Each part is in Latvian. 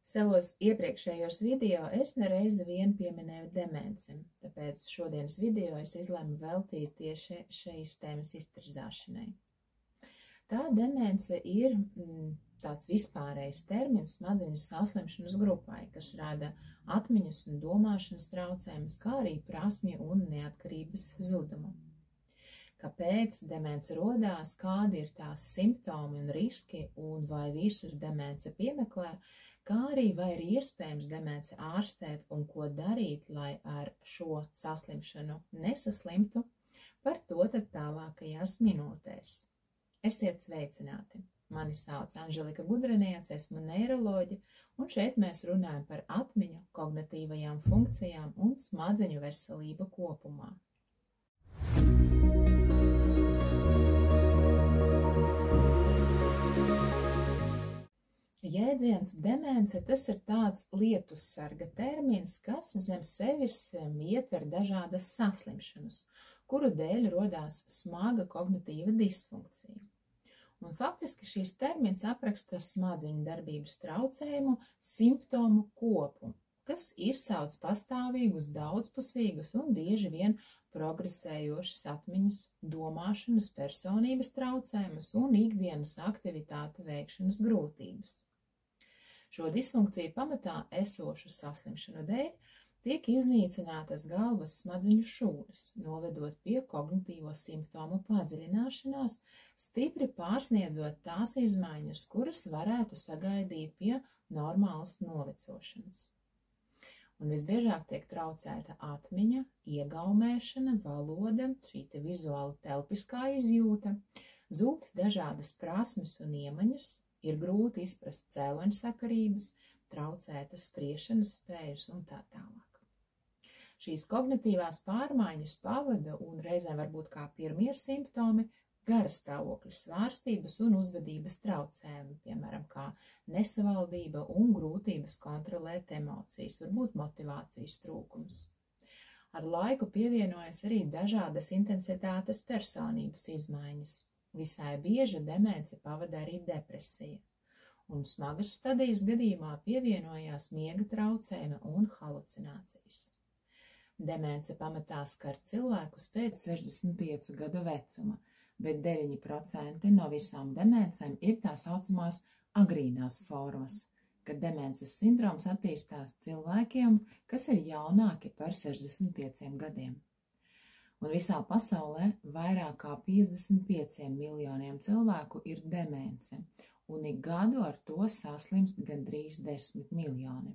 Savos iepriekšējos video es nereizi vien pieminēju demenci, tāpēc šodienas video es izlēmu veltīt tieši šīs tēmas iztirzāšanai. Tā demence ir tāds vispārējs termins smadzeņu saslimšanas grupai, kas rada atmiņas un domāšanas traucējumus, kā arī prasmju un neatkarības zudumu. Kāpēc demence rodās, kādi ir tās simptomi un riski, un vai visus demence piemeklē, kā arī vai ir iespējams demence ārstēt un ko darīt, lai ar šo saslimšanu nesaslimtu, par to tad tālākajās minūtēs. Esiet sveicināti! Mani sauc Anželika Gudriniece, esmu neiroloģe, un šeit mēs runājam par atmiņu, kognitīvajām funkcijām un smadzeņu veselību kopumā. Jēdziens demence, tas ir tāds lietussarga termins, kas zem sevis ietver dažādas saslimšanas, kuru dēļ rodās smaga kognitīva disfunkcija. Un faktiski šīs termins apraksta smadzeņu darbības traucējumu simptomu kopu, kas izsauc pastāvīgus, daudzpusīgus un bieži vien progresējošas atmiņas, domāšanas, personības traucējumus un ikdienas aktivitāte veikšanas grūtības. Šo disfunkciju pamatā esošu saslimšanu dēļ tiek iznīcinātas galvas smadzeņu šūnas, novedot pie kognitīvo simptomu padziļināšanās, stipri pārsniedzot tās izmaiņas, kuras varētu sagaidīt pie normālas novecošanas. Un visbiežāk tiek traucēta atmiņa, iegaumēšana, valoda, šī te vizuāla telpiskā izjūta, zūd dažādas prasmes un iemaņas, ir grūti izprast cēloņsakarības, traucētas spriešanas spējas un tā tālāk. Šīs kognitīvās pārmaiņas pavada un reizēm varbūt kā pirmie simptomi garastāvokļa svārstības un uzvedības traucējumi, piemēram, kā nesavaldība un grūtības kontrolēt emocijas, varbūt motivācijas trūkums. Ar laiku pievienojas arī dažādas intensitātes personības izmaiņas. Visai bieži demenci pavada arī depresija, un smagas stadijas gadījumā pievienojās miega traucējumi un halucinācijas. Demence pamatā skar cilvēkus pēc 65 gadu vecuma, bet 9% no visām demencēm ir tā saucamās agrīnās formas, kad demences sindroms attīstās cilvēkiem, kas ir jaunāki par 65 gadiem. Un visā pasaulē vairāk kā 55 miljoniem cilvēku ir demence, un ik gadu ar to saslimst gandrīz 10 miljoni.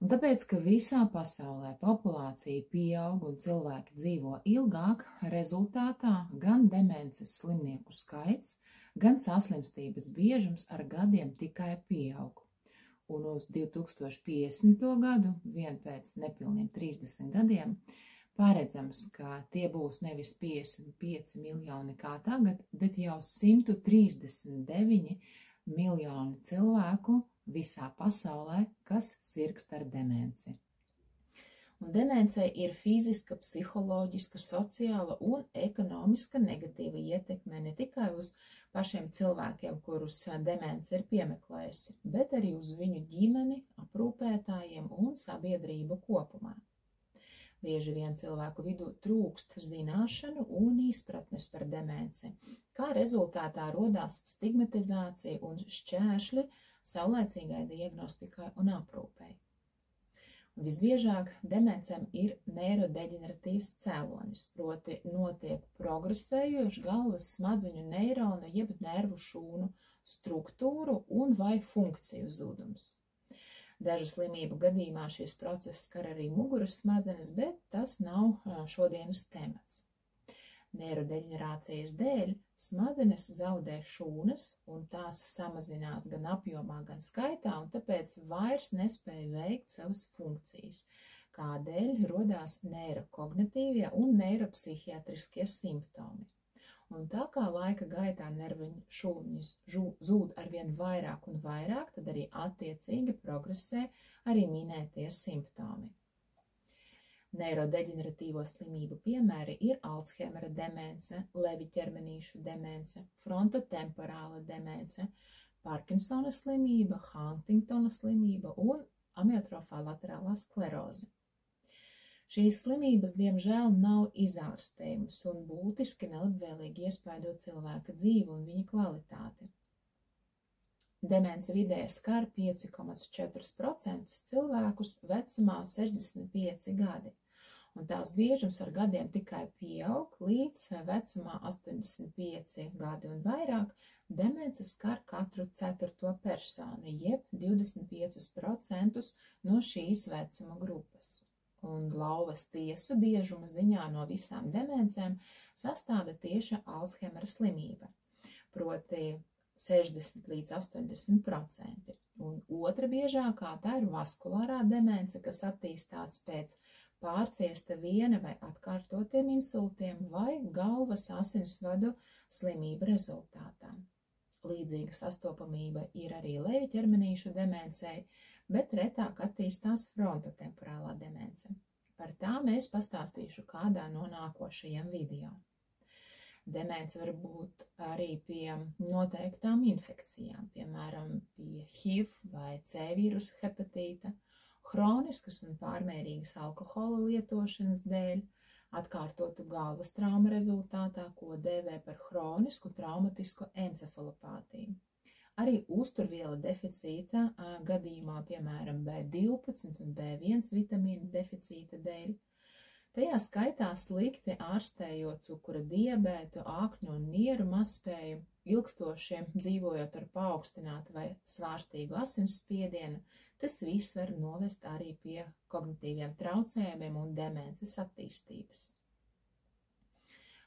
Un tāpēc, ka visā pasaulē populācija pieaug un cilvēki dzīvo ilgāk, rezultātā gan demences slimnieku skaits, gan saslimstības biežums ar gadiem tikai pieaug. Un uz 2050. gadu, vien pēc nepilniem 30 gadiem, paredzams, ka tie būs nevis 55 miljoni kā tagad, bet jau 139 miljoni cilvēku visā pasaulē, kas sirgst ar demenci. Un demencei ir fiziska, psiholoģiska, sociāla un ekonomiska negatīva ietekme ne tikai uz pašiem cilvēkiem, kurus demence ir piemeklējusi, bet arī uz viņu ģimeni, aprūpētājiem un sabiedrību kopumā. Bieži vien cilvēku vidū trūkst zināšanu un izpratnes par demenci, kā rezultātā rodās stigmatizācija un šķēršļi saulēcīgai diagnostikai un aprūpei. Un visbiežāk demencēm ir neirodeģeneratīvs cēlonis, proti notiek progresējoši galvas smadzeņu neironu jeb nervu šūnu struktūru un vai funkciju zudums. Dažu slimību gadījumā šis process skar arī muguras smadzenes, bet tas nav šodienas temats. Neirodeģenerācijas dēļ smadzenes zaudē šūnas un tās samazinās gan apjomā, gan skaitā, un tāpēc vairs nespēja veikt savas funkcijas, kādēļ rodās neirokognitīvie un neiropsihiatriskie simptomi. Un tā kā laika gaitā nerviņu šūniņas zūd arvien vairāk un vairāk, tad arī attiecīgi progresē arī minētie simptomi. Neirodeģeneratīvo slimību piemēri ir Alzheimera demence, leviķermenīšu demence, frontotemporāla demence, Parkinsona slimība, Huntingtona slimība un amiotrofā laterālā skleroze. Šīs slimības, diemžēl, nav izārstējumas un būtiski nelabvēlīgi iespaido cilvēka dzīvi un viņa kvalitāti. Demence vidēji skar 5,4% cilvēkus vecumā 65 gadi, un tās biežums ar gadiem tikai pieaug līdz vecumā 85 gadi un vairāk. Demence skar katru 4. personu, jeb 25% no šīs vecuma grupas. Un lauvas tiesu biežuma ziņā no visām demencēm sastāda tieši Alzheimera slimība, proti 60 līdz 80%. Un otra biežākā tā ir vaskulārā demence, kas attīstās pēc pārciesta viena vai atkārtotiem insultiem vai galvas asinsvadu slimību rezultātā. Līdzīga sastopamība ir arī leviķermenīšu demencei, bet retāk attīstās frontotemporālā demence. Par tā mēs pastāstīšu kādā no nākošajiem video. Demence var būt arī pie noteiktām infekcijām, piemēram, pie HIV vai C vīrusa hepatīta, hroniskas un pārmērīgas alkohola lietošanas dēļ, atkārtotu galvas trauma rezultātā, ko dēvē par hronisku traumatisku encefalopātiju. Arī uzturviela deficīta gadījumā, piemēram, B12 un B1 vitamīnu deficīta dēļ. Tajā skaitā slikti ārstējot cukura diabētu, akņu un nieru mazspēju, ilgstoši dzīvojot ar paaugstinātu vai svārstīgu asinsspiedienu, tas viss var novest arī pie kognitīviem traucējumiem un demences attīstības.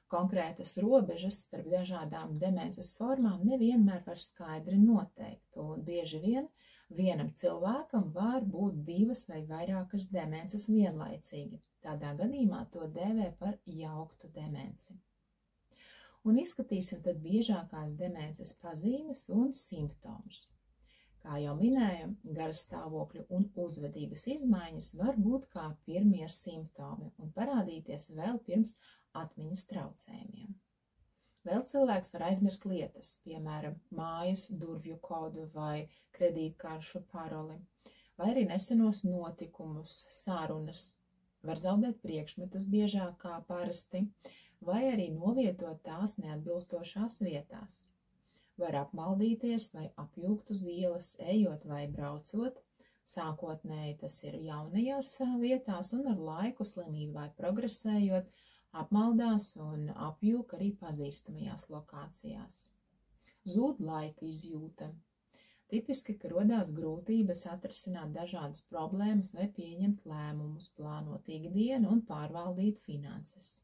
Konkrētas robežas starp dažādām demences formām nevienmēr var skaidri noteikt, un bieži vien vienam cilvēkam var būt 2 vai vairākas demences vienlaicīgi. Tādā gadījumā to dēvē par jauktu demenci. Un izskatīsim tad biežākās demences pazīmes un simptomus. Kā jau minēju, garas stāvokļu un uzvedības izmaiņas var būt kā pirmie simptomi un parādīties vēl pirms atmiņas traucējumiem. Vēl cilvēks var aizmirst lietas, piemēram, mājas durvju kodu vai kredītkaršu paroli, vai arī nesenos notikumus, sarunas, var zaudēt priekšmetus biežāk kā parasti, vai arī novietot tās neatbilstošās vietās. Var apmaldīties vai apjūgt uz ielas, ejot vai braucot, sākotnēji tas ir jaunajās vietās un ar laiku slimību vai progresējot, apmaldās un apjūk arī pazīstamajās lokācijās. Zūd laika izjūta. Tipiski, ka rodās grūtības atrisināt dažādas problēmas vai pieņemt lēmumus, plānot ikdienu un pārvaldīt finanses.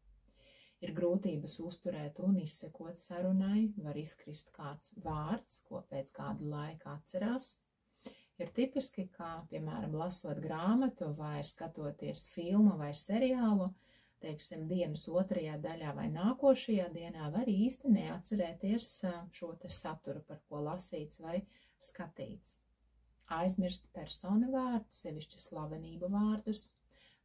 Ir grūtības uzturēt un izsekot sarunai, var izkrist kāds vārds, ko pēc kāda laika atcerās. Ir tipiski, kā, piemēram, lasot grāmatu vai skatoties filmu vai seriālu, teiksim, dienas 2. daļā vai nākošajā dienā var īsti neatcerēties šo te saturu, par ko lasīts vai skatīts. Aizmirst personu vārdus, sevišķi slavenību vārdus,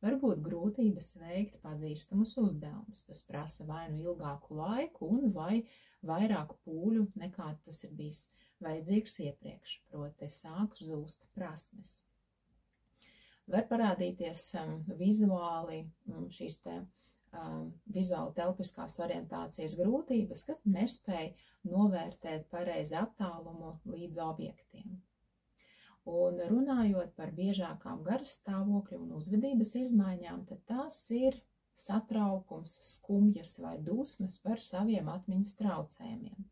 varbūt grūtības veikt pazīstamus uzdevumus. Tas prasa vai nu ilgāku laiku un vai vairāk pūļu nekā tas ir bijis vajadzīgs iepriekš, proti sāk zūst prasmes. Var parādīties vizuāli šīs te vizuāli telpiskās orientācijas grūtības, kas nespēj novērtēt pareizi attālumu līdz objektiem. Un runājot par biežākām garas stāvokļu un uzvedības izmaiņām, tad tās ir satraukums, skumjas vai dusmas par saviem atmiņas traucējumiem.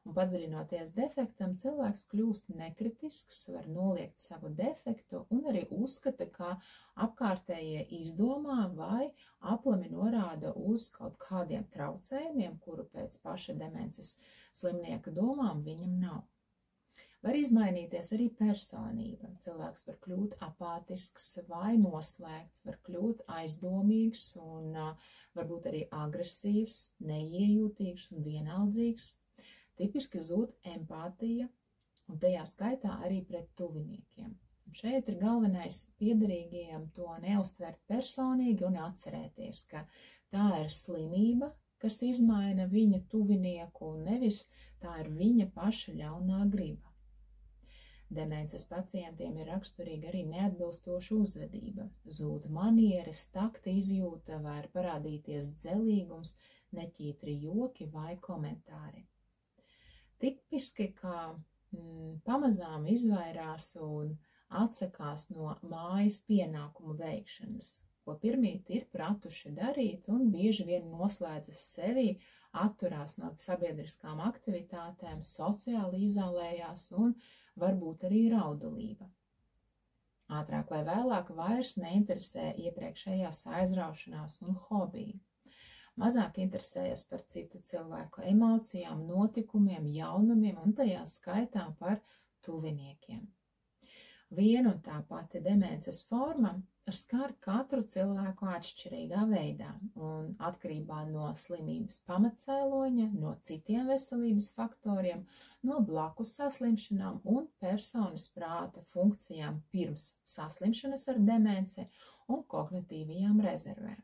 Un padziļinoties defektam, cilvēks kļūst nekritisks, var noliegt savu defektu un arī uzskata, ka apkārtējie izdomā vai aplami norāda uz kaut kādiem traucējumiem, kuru pēc paša demences slimnieka domām viņam nav. Var izmainīties arī personība. Cilvēks var kļūt apātisks vai noslēgts, var kļūt aizdomīgs un varbūt arī agresīvs, neiejūtīgs un vienaldzīgs. Tipiski zūd empātija, un tajā skaitā arī pret tuviniekiem. Un šeit ir galvenais piederīgajiem to neuztvert personīgi un atcerēties, ka tā ir slimība, kas izmaina viņa tuvinieku, un nevis tā ir viņa paša ļaunā griba. Demences pacientiem ir raksturīga arī neatbilstoša uzvedība, zūd manieres, takta izjūta, var parādīties dzelīgums, neķītri joki vai komentāri. Tipiski, kā pamazām izvairās un atsakās no mājas pienākumu veikšanas, ko pirmīt ir pratuši darīt un bieži vien noslēdzas sevī, atturās no sabiedriskām aktivitātēm, sociāli izolējās un varbūt arī raudulība. Ātrāk vai vēlāk vairs neinteresē iepriekšējās aizraušanās un hobiju. Mazāk interesējas par citu cilvēku emocijām, notikumiem, jaunumiem un tajā skaitā par tuviniekiem. Viena un tā pati demences forma skar katru cilvēku atšķirīgā veidā un atkarībā no slimības pamatcēloņa, no citiem veselības faktoriem, no blakus saslimšanām un personas prāta funkcijām pirms saslimšanas ar demenci un kognitīvajām rezervēm.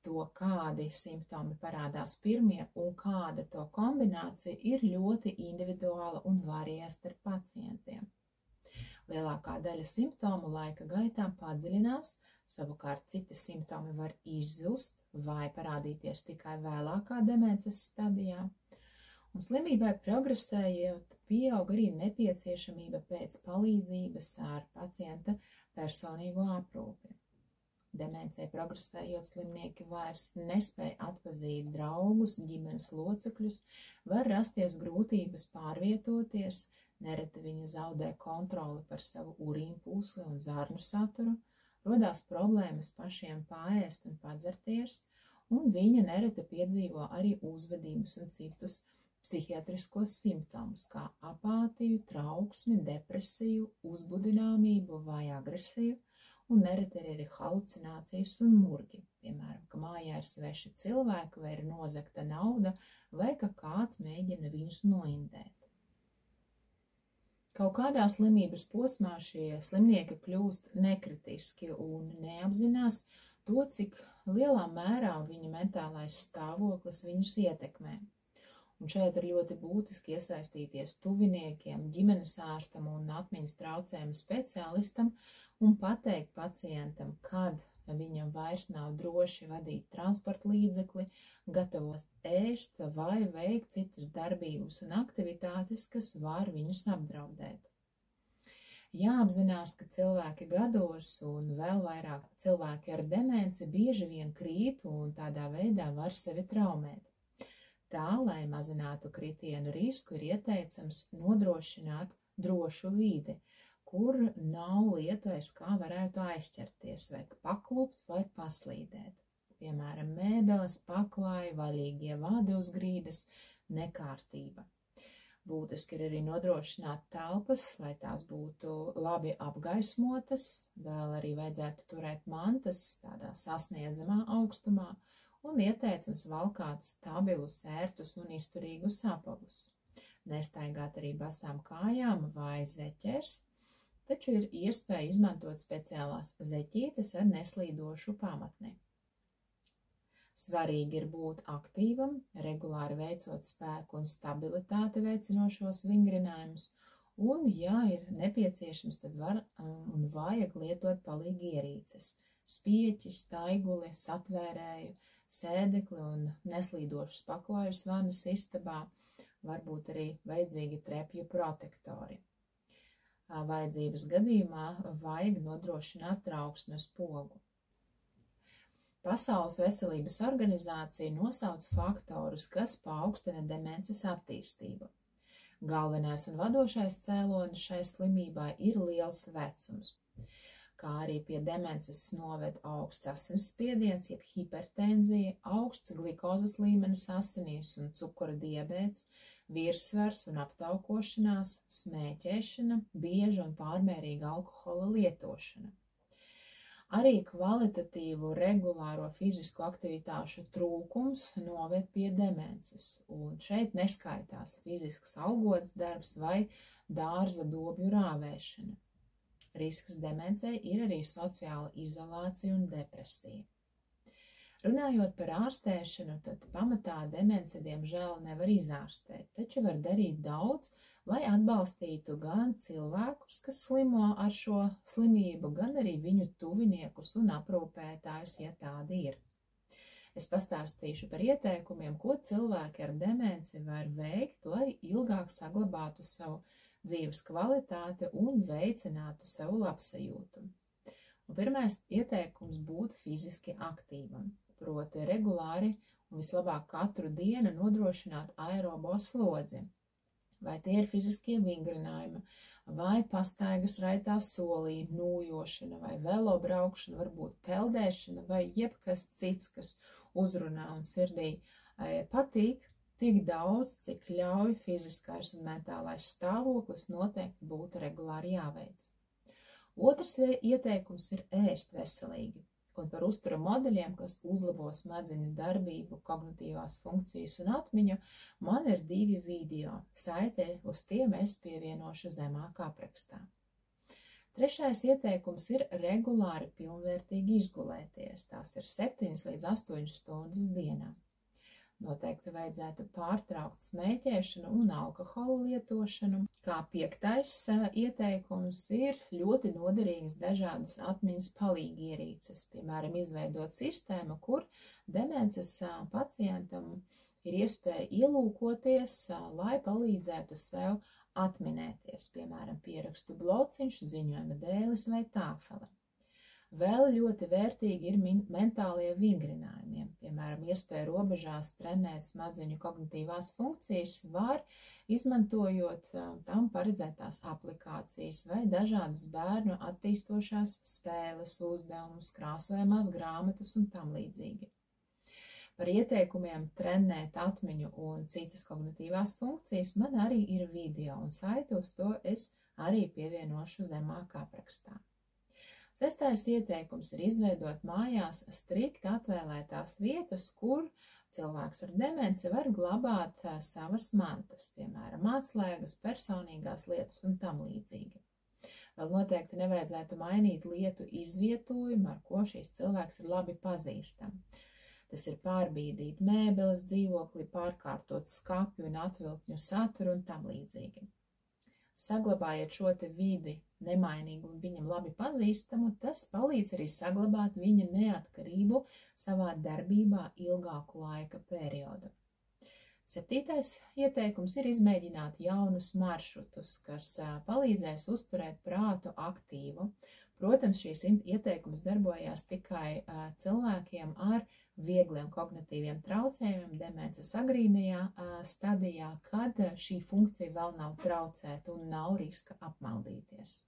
To, kādi simptomi parādās pirmie un kāda to kombinācija, ir ļoti individuāla un varējas starp pacientiem. Lielākā daļa simptomu laika gaitā padziļinās, savukārt citi simptomi var izzust vai parādīties tikai vēlākā demences stadijā. Un slimībai progresējot, pieaug arī nepieciešamība pēc palīdzības ar pacienta personīgo aprūpi. Demencijai progresējot, slimnieki vairs nespēja atpazīt draugus, ģimenes locekļus, var rasties grūtības pārvietoties, nereti viņa zaudē kontroli par savu urīnpūsli un zarnu saturu, rodās problēmas pašiem paēst un padzerties, un viņa nereti piedzīvo arī uzvedības un citus psihiatriskos simptomus, kā apātiju, trauksmi, depresiju, uzbudināmību vai agresiju, un nereti arī halucinācijas un murgi, piemēram, ka mājā ir sveši cilvēki vai ir nozagta nauda, vai ka kāds mēģina viņus noindēt. Kaut kādā slimības posmā šie slimnieki kļūst nekritiski un neapzinās to, cik lielā mērā viņa mentālais stāvoklis viņus ietekmē. Un šeit ir ļoti būtiski iesaistīties tuviniekiem, ģimenes ārstam un atmiņas traucējumu speciālistam un pateikt pacientam, kad viņam vairs nav droši vadīt transporta līdzekli, gatavos ēst vai veikt citas darbības un aktivitātes, kas var viņus apdraudēt. Jāapzinās, ka cilvēki gados un vēl vairāk cilvēki ar demenci bieži vien krīt un tādā veidā var sevi traumēt. Tā, lai mazinātu kritienu risku, ir ieteicams nodrošināt drošu vidi, kur nav lietu, aiz kā varētu aizķerties, vai paklupt vai paslīdēt. Piemēram, mēbeles, paklāji, vaļīgie vādi uz grīdas, nekārtība. Būtiski ir arī nodrošināt telpas, lai tās būtu labi apgaismotas, vēl arī vajadzētu turēt mantas tādā sasniedzamā augstumā un ieteicams valkāt stabilus, ērtus un izturīgus apavus. Nestaigāt arī basām kājām vai zeķers, taču ir iespēja izmantot speciālās zeķītes ar neslīdošu pamatni. Svarīgi ir būt aktīvam, regulāri veicot spēku un stabilitāti veicinošos vingrinājumus, un, ja ir nepieciešams, tad var un vajag lietot palīgi ierīces – spieķi, staiguli, satvērēju, sēdekli un neslīdošus paklājus vannas istabā, varbūt arī vajadzīgi trepju protektori. Vajadzības gadījumā vajag nodrošināt trauksmes pogu. Pasaules veselības organizācija nosauc faktorus, kas paaugstina demences attīstību. Galvenais un vadošais cēlonis šai slimībai ir liels vecums, kā arī pie demences noved augsts asinsspiediens, jeb hipertenzija, augsts glikozes līmenis asinīs un cukura diabēts, virsvars un aptaukošanās, smēķēšana, bieža un pārmērīga alkohola lietošana. Arī kvalitatīvu regulāro fizisku aktivitāšu trūkums noved pie demences, un šeit neskaitās fizisks algots darbs vai dārza dobju rāvēšana. Risks demencei ir arī sociāla izolācija un depresija. Runājot par ārstēšanu, tad pamatā demenci diemžēl nevar izārstēt, taču var darīt daudz, lai atbalstītu gan cilvēkus, kas slimo ar šo slimību, gan arī viņu tuviniekus un aprūpētājus, ja tādi ir. Es pastāstīšu par ieteikumiem, ko cilvēki ar demenci var veikt, lai ilgāk saglabātu savu dzīves kvalitāti un veicinātu savu labsajūtu. Un pirmais ieteikums būtu fiziski aktīvam, proti regulāri un vislabāk katru dienu nodrošināt aerobo slodzi. Vai tie ir fiziskie vingrinājumi, vai pastaigas raitā solī, nūjošana, vai velobraukšana, varbūt peldēšana, vai jebkas cits, kas uzrunā un sirdī patīk, tik daudz, cik ļauj fiziskais un mentālais stāvoklis noteikti būtu regulāri jāveic. Otrs ieteikums ir ēst veselīgi, un par uztura modeļiem, kas uzlabo smadzeņu darbību, kognitīvās funkcijas un atmiņu, man ir 2 video. Saitē uz tiem es pievienošu zemāk aprakstā. Trešais ieteikums ir regulāri pilnvērtīgi izgulēties. Tās ir 7 līdz 8 stundas dienā. Noteikti vajadzētu pārtraukt smēķēšanu un alkohola lietošanu. Kā 5. ieteikums ir ļoti noderīgas dažādas atmiņas palīgierīces, piemēram, izveidot sistēmu, kur demences pacientam ir iespēja ielūkoties, lai palīdzētu sev atminēties, piemēram, pierakstu blociņš, ziņojuma dēlis vai tāfele. Vēl ļoti vērtīgi ir mentālie vingrinājumiem, piemēram, iespēja robežās trenēt smadzeņu kognitīvās funkcijas, var izmantojot tam paredzētās aplikācijas vai dažādas bērnu attīstošās spēles, uzdevumus, krāsojamās grāmatas un tam līdzīgi. Par ieteikumiem trenēt atmiņu un citas kognitīvās funkcijas man arī ir video, un saiti uz to es arī pievienošu zemāk aprakstā. 6. ieteikums ir izveidot mājās strikt atvēlētās vietas, kur cilvēks ar demenci var glabāt savas mantas, piemēram, atslēgas, personīgās lietas un tam līdzīgi. Vēl noteikti nevajadzētu mainīt lietu izvietojumu, ar ko šīs cilvēks ir labi pazīstams. Tas ir pārbīdīt mēbeles dzīvokli, pārkārtot skapju un atvilkņu saturu un tam līdzīgi. Saglabājiet šo te vidi nemainīgu un viņam labi pazīstamu, tas palīdz arī saglabāt viņa neatkarību savā darbībā ilgāku laika periodu. 7. ieteikums ir izmēģināt jaunus maršrutus, kas palīdzēs uzturēt prātu aktīvu. Protams, šīs ieteikums darbojās tikai cilvēkiem ar viegliem kognitīviem traucējumiem demences agrīnajā stadijā, kad šī funkcija vēl nav traucēta un nav riska apmaldīties.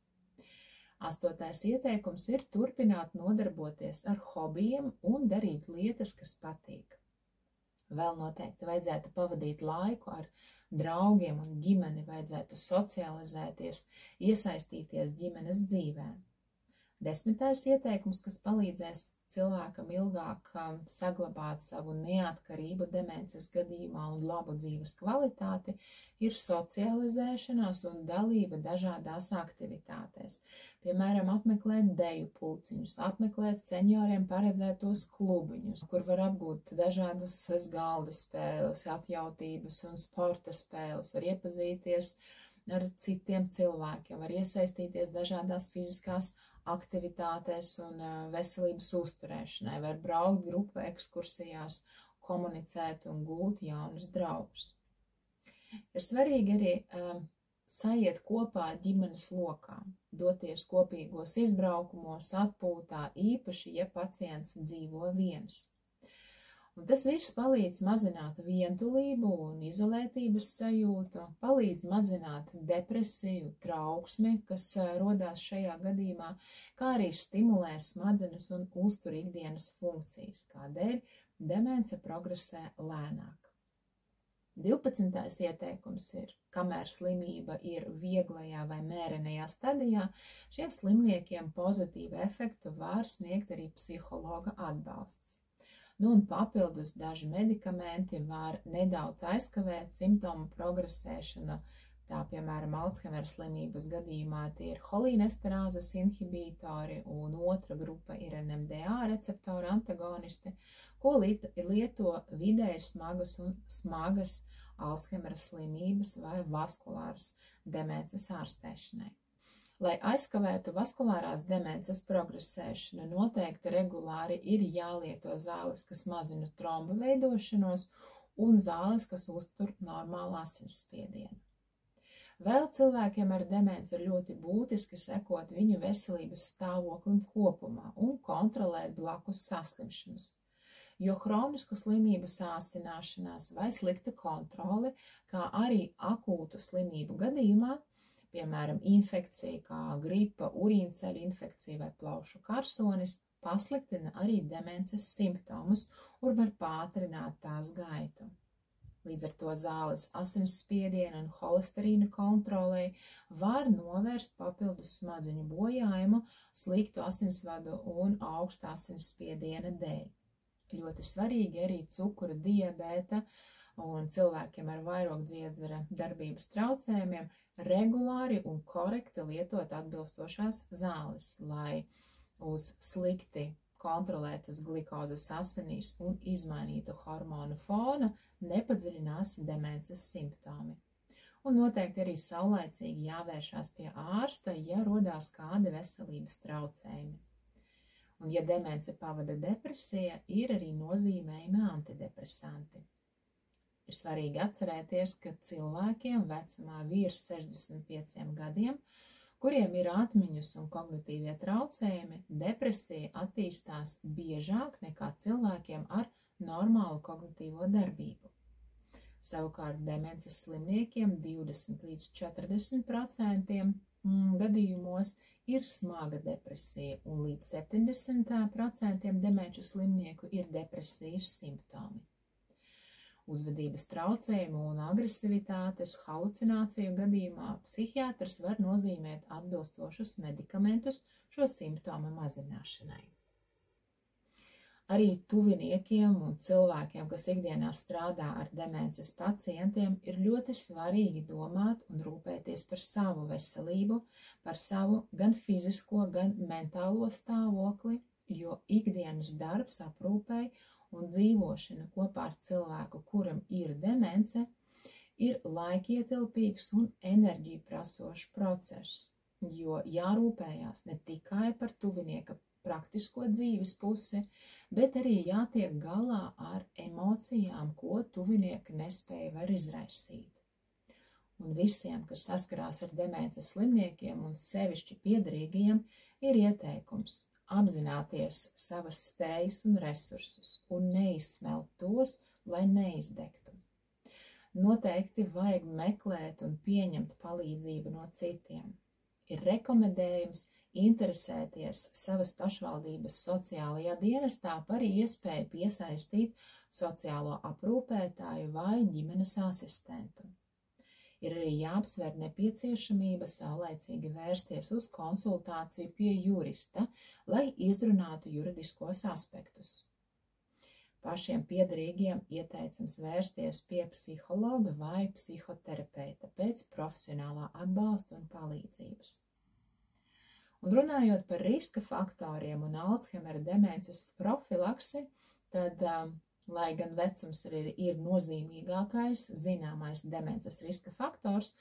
8. ieteikums ir turpināt nodarboties ar hobijiem un darīt lietas, kas patīk. Vēl noteikti vajadzētu pavadīt laiku ar draugiem un ģimeni, vajadzētu socializēties, iesaistīties ģimenes dzīvē. 10. ieteikums, kas palīdzēs cilvēkam ilgāk saglabāt savu neatkarību demences gadījumā un labu dzīves kvalitāti, ir socializēšanās un dalība dažādās aktivitātēs. Piemēram, apmeklēt deju pulciņus, apmeklēt senioriem paredzētos klubiņus, kur var apgūt dažādas galda spēles, atjautības un sporta spēles, var iepazīties ar citiem cilvēkiem, var iesaistīties dažādās fiziskās aktivitātēs un veselības uzturēšanai, var braukt grupu ekskursijās, komunicēt un gūt jaunus draugus. Ir svarīgi arī saiet kopā ģimenes lokā, doties kopīgos izbraukumos, atpūtā, īpaši, ja pacients dzīvo viens. Un tas viss palīdz mazināt vientulību un izolētības sajūtu, palīdz mazināt depresiju, trauksmi, kas rodās šajā gadījumā, kā arī stimulē smadzenes un uztur ikdienas funkcijas, kādēļ demence progresē lēnāk. 12. ieteikums ir, kamēr slimība ir vieglajā vai mērenajā stadijā, šiem slimniekiem pozitīvu efektu var sniegt arī psihologa atbalsts. Un papildus daži medikamenti var nedaudz aizkavēt simptomu progresēšanu. Tā, piemēram, Alzheimera slimības gadījumā tie ir holinesterāzes inhibītori, un otra grupa ir NMDA receptora antagonisti, ko lieto vidēji smagas Alzheimera slimības vai vaskulāras demences ārstēšanai. Lai aizkavētu vaskulārās demences progresēšanu, noteikti regulāri ir jālieto zāles, kas mazina trombu veidošanos, un zāles, kas uztur normālu asinsspiedienu. Vēl cilvēkiem ar demenci ir ļoti būtiski sekot viņu veselības stāvoklim kopumā un kontrolēt blakus saslimšanas, jo hronisku slimību sāsināšanās vai slikta kontrole, kā arī akūtu slimību gadījumā, piemēram, infekcija kā gripa, urīnceļu infekcija vai plaušu karsonis, pasliktina arī demences simptomus un var pātrināt tās gaitu. Līdz ar to zāles asinsspiediena un holesterīna kontrolei var novērst papildus smadzeņu bojājumu, sliktu asinsvadu un augstu asinsspiediena dēļ. Ļoti svarīgi arī cukura diabēta un cilvēkiem ar vairogdziedzera darbības traucējumiem regulāri un korekti lietot atbilstošās zāles, lai uz slikti kontrolētas glikozes asinīs un izmainītu hormonu fona nepadziļinās demences simptomi. Un noteikti arī saulaicīgi jāvēršās pie ārsta, ja rodās kādi veselības traucējumi. Un ja demence pavada depresija, ir arī nozīmējami antidepresanti. Ir svarīgi atcerēties, ka cilvēkiem vecumā virs 65 gadiem, kuriem ir atmiņas un kognitīvie traucējumi, depresija attīstās biežāk nekā cilvēkiem ar normālu kognitīvo darbību. Savukārt demences slimniekiem 20 līdz 40% gadījumos ir smaga depresija un līdz 70% demenču slimnieku ir depresijas simptomi. Uzvedības traucējumu un agresivitātes, halucināciju gadījumā psihiatrs var nozīmēt atbilstošus medikamentus šo simptomu mazināšanai. Arī tuviniekiem un cilvēkiem, kas ikdienā strādā ar demences pacientiem, ir ļoti svarīgi domāt un rūpēties par savu veselību, par savu gan fizisko, gan mentālo stāvokli, jo ikdienas darbs aprūpei un dzīvošana kopā ar cilvēku, kuram ir demence, ir laikietilpīgs un enerģiju prasošs process, jo jārūpējās ne tikai par tuvinieka praktisko dzīves pusi, bet arī jātiek galā ar emocijām, ko tuvinieki nespēja var izraisīt. Un visiem, kas saskarās ar demences slimniekiem un sevišķi piederīgajiem, ir ieteikums apzināties savas spējas un resursus un neizsmelt tos, lai neizdegtu. Noteikti vajag meklēt un pieņemt palīdzību no citiem. Ir rekomendējums interesēties savas pašvaldības sociālajā dienestā par iespēju piesaistīt sociālo aprūpētāju vai ģimenes asistentu. Ir arī jāapsver nepieciešamība saulaicīgi vērsties uz konsultāciju pie jurista, lai izrunātu juridiskos aspektus. Pašiem piederīgiem ieteicams vērsties pie psihologa vai psihoterapeita pēc profesionālā atbalsta un palīdzības. Un runājot par riska faktoriem un Alzheimera demences profilaksi, tad, lai gan vecums ir nozīmīgākais zināmais demences riska faktors,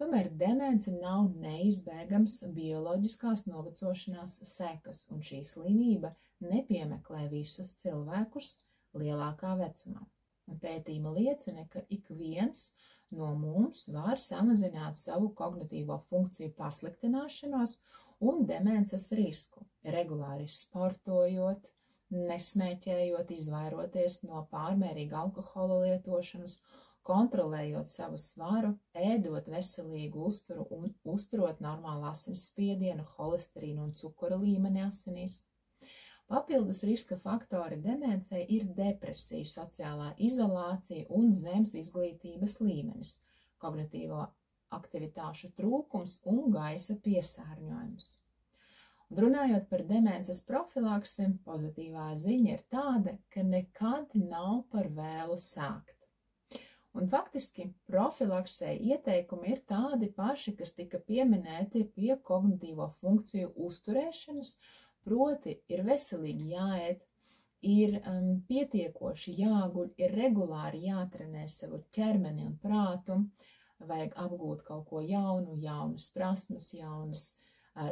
tomēr demence nav neizbēgams bioloģiskās novecošanās sekas, un šī slimība nepiemeklē visus cilvēkus lielākā vecumā. Un pētījumi liecina, ka ik viens no mums var samazināt savu kognitīvo funkciju pasliktināšanos un demences risku, regulāri sportojot, nesmēķējot, izvairoties no pārmērīga alkohola lietošanas, kontrolējot savu svaru, ēdot veselīgu uzturu un uzturot normālu asinsspiedienu, holesterīnu un cukura līmeni asinīs. Papildus riska faktori demencei ir depresija, sociālā izolācija un zems izglītības līmenis, kognitīvo aktivitāšu trūkums un gaisa piesārņojums. Un runājot par demences profilaksi, pozitīvā ziņa ir tāda, ka nekad nav par vēlu sākt. Un faktiski profilaksei ieteikumi ir tādi paši, kas tika pieminēti pie kognitīvo funkciju uzturēšanas, proti ir veselīgi jāēd, Ir pietiekoši jāguļ, ir regulāri jātrenē savu ķermeni un prātu, vajag apgūt kaut ko jaunu, jaunas prasmes, jaunas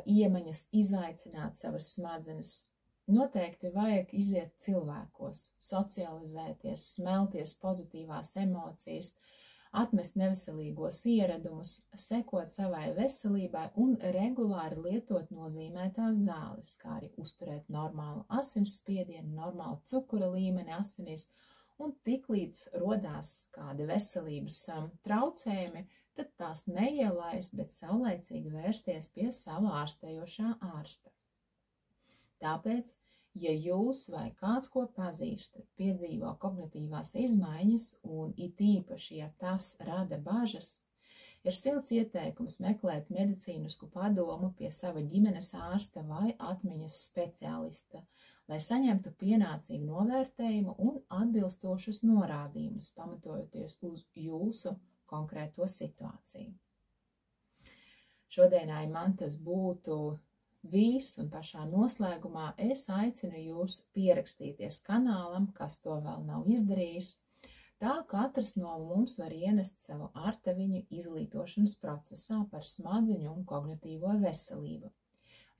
iemaņas, izaicināt savas smadzenes. Noteikti vajag iziet cilvēkos, socializēties, smelties pozitīvās emocijas, atmest neveselīgos ieradumus, sekot savai veselībai un regulāri lietot nozīmētās zāles, kā arī uzturēt normālu asinsspiedienu, normālu cukura līmeni asinīs, un tiklīdz rodās kādi veselības traucējumi, tad tās neielaist, bet saulaicīgi vērsties pie sava ārstējošā ārsta. Tāpēc, ja jūs vai kāds, ko pazīstat, piedzīvo kognitīvās izmaiņas un it īpaši, ja tas rada bažas, ir silts ieteikums meklēt medicīnisku padomu pie sava ģimenes ārsta vai atmiņas speciālista, lai saņemtu pienācīgu novērtējumu un atbilstošus norādījumus, pamatojoties uz jūsu konkrēto situāciju. Šodienai man tas būtu viss, un pašā noslēgumā es aicinu jūs pierakstīties kanālam, kas to vēl nav izdarījis. Tā katrs no mums var ienest savu artaviņu izglītošanas procesā par smadziņu un kognitīvo veselību.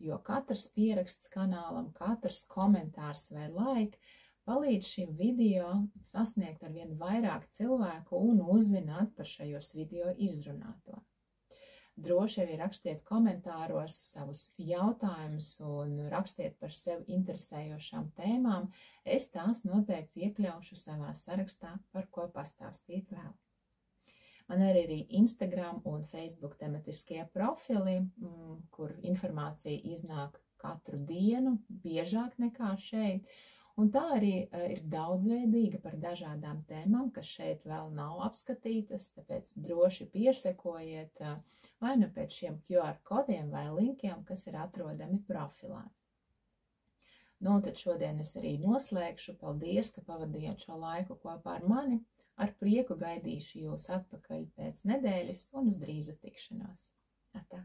Jo katrs pieraksts kanālam, katrs komentārs vai like palīdz šim video sasniegt arvien vairāk cilvēku un uzzināt par šajos video izrunāto. Droši arī rakstiet komentāros savus jautājumus un rakstiet par sevi interesējošām tēmām. Es tās noteikti iekļaušu savā sarakstā, par ko pastāstīt vēl. Man ir arī Instagram un Facebook tematiskie profili, kur informācija iznāk katru dienu, biežāk nekā šeit. Un tā arī ir daudzveidīga par dažādām tēmām, kas šeit vēl nav apskatītas, tāpēc droši piesekojiet vai nu pēc šiem QR kodiem vai linkiem, kas ir atrodami profilā. Nu, un tad šodien es arī noslēgšu. Paldies, ka pavadījāt šo laiku kopā ar mani. Ar prieku gaidīšu jūs atpakaļ pēc nedēļas un uz drīzu tikšanos. Atā!